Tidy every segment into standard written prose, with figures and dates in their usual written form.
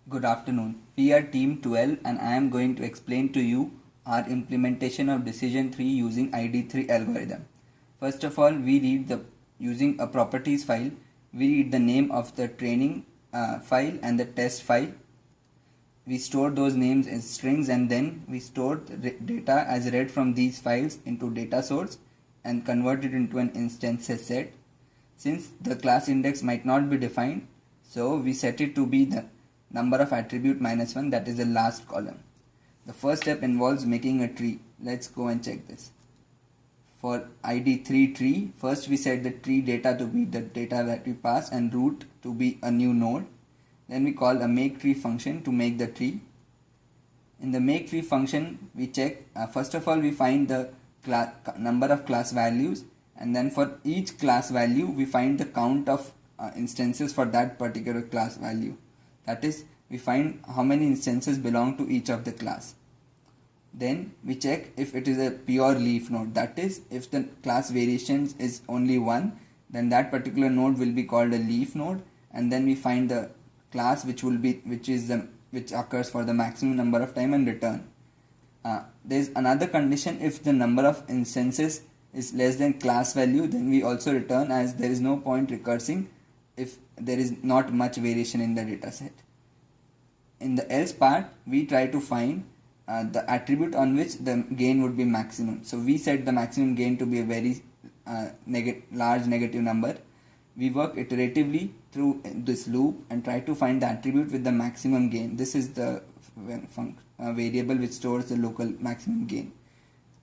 Good afternoon. We are Team 12 and I am going to explain to you our implementation of decision tree using ID3 algorithm. First of all, we read using a properties file, we read the name of the training file and the test file. We store those names as strings and then we store the data as read from these files into data source and convert it into an instance set. Since the class index might not be defined, so we set it to be the number of attribute minus 1, that is the last column. The first step involves making a tree. Let's go and check this. For ID3 tree, first we set the tree data to be the data that we pass and root to be a new node. Then we call a make tree function to make the tree. In the make tree function, we check, first of all we find the number of class values, and then for each class value we find the count of instances for that particular class value. That is, we find how many instances belong to each of the class. Then we check if it is a pure leaf node. That is, if the class variations is only one, then that particular node will be called a leaf node, and then we find the class which occurs for the maximum number of time and return. There is another condition: if the number of instances is less than class value, then we also return, as there is no point recursing if there is not much variation in the data set. In the else part, we try to find the attribute on which the gain would be maximum. So we set the maximum gain to be a very large negative number. We work iteratively through this loop and try to find the attribute with the maximum gain. This is the variable which stores the local maximum gain.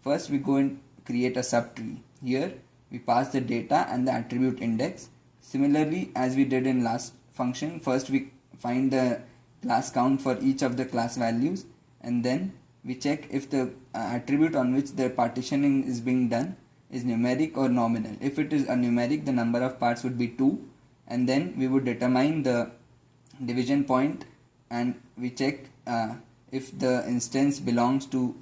First we go and create a subtree. Here we pass the data and the attribute index. Similarly, as we did in last function, first we find the class count for each of the class values, and then we check if the attribute on which the partitioning is being done is numeric or nominal. If it is a numeric, the number of parts would be 2, and then we would determine the division point, and we check if the instance belongs to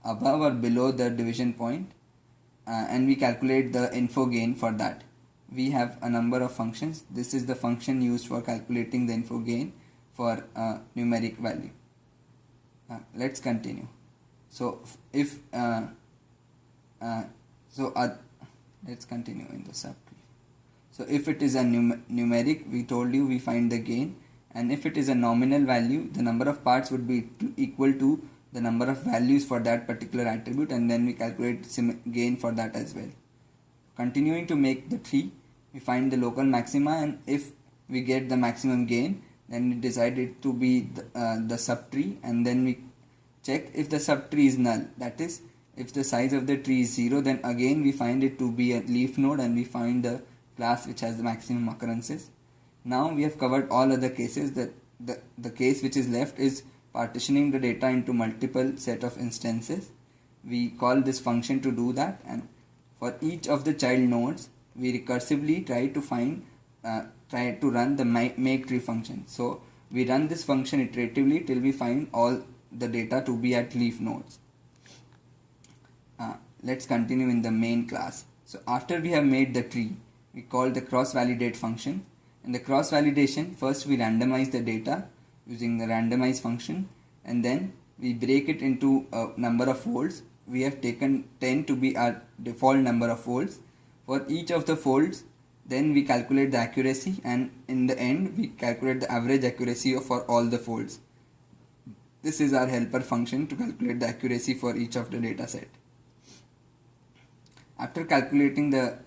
above or below the division point, and we calculate the info gain for that. We have a number of functions. This is the function used for calculating the info gain for numeric value. Let's continue. So let's continue in the subtree. So if it is a numeric, we told you we find the gain, and if it is a nominal value, the number of parts would be equal to the number of values for that particular attribute, and then we calculate gain for that as well. Continuing to make the tree, we find the local maxima, and if we get the maximum gain, then we decide it to be the subtree, and then we check if the subtree is null. That is, if the size of the tree is 0, then again we find it to be a leaf node and we find the class which has the maximum occurrences. Now we have covered all other cases. The case which is left is partitioning the data into multiple set of instances. We call this function to do that, and for each of the child nodes we recursively try to run the make tree function. So we run this function iteratively till we find all the data to be at leaf nodes. Let's continue in the main class. So after we have made the tree, we call the cross validate function. In the cross validation, first we randomize the data using the randomize function, and then we break it into a number of folds. We have taken 10 to be our default number of folds. For each of the folds, then we calculate the accuracy, and in the end we calculate the average accuracy for all the folds. This is our helper function to calculate the accuracy for each of the data set. After calculating the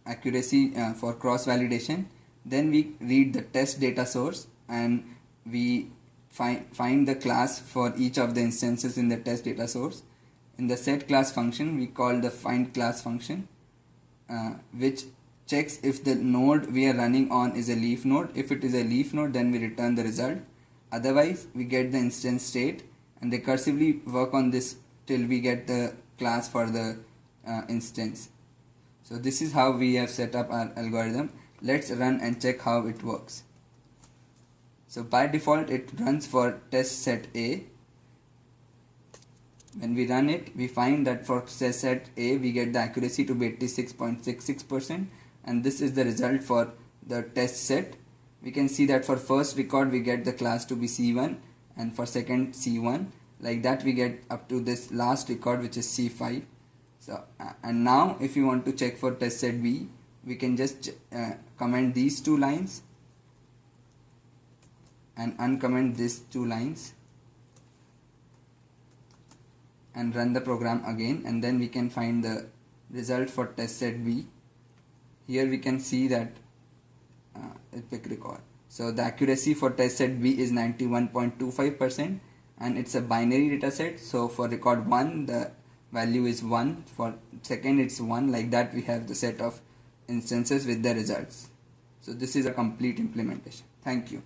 accuracy for cross validation, then we read the test data source and we find the class for each of the instances in the test data source. In the set class function, we call the find class function, which checks if the node we are running on is a leaf node. If it is a leaf node, then we return the result. Otherwise, we get the instance state and recursively work on this till we get the class for the instance. So this is how we have set up our algorithm. Let's run and check how it works. So by default it runs for test set A. When we run it, we find that for test set A we get the accuracy to be 86.66%, and this is the result for the test set. we can see that for first record we get the class to be C1, and for second C1, like that we get up to this last record which is C5. So and now if you want to check for test set B, we can just comment these two lines and uncomment these two lines and run the program again, and then we can find the result for test set B. Here we can see that epic record. So the accuracy for test set B is 91.25%, and it's a binary data set. So for record 1 the value is 1, for second it's 1, like that we have the set of instances with the results. So this is a complete implementation. Thank you.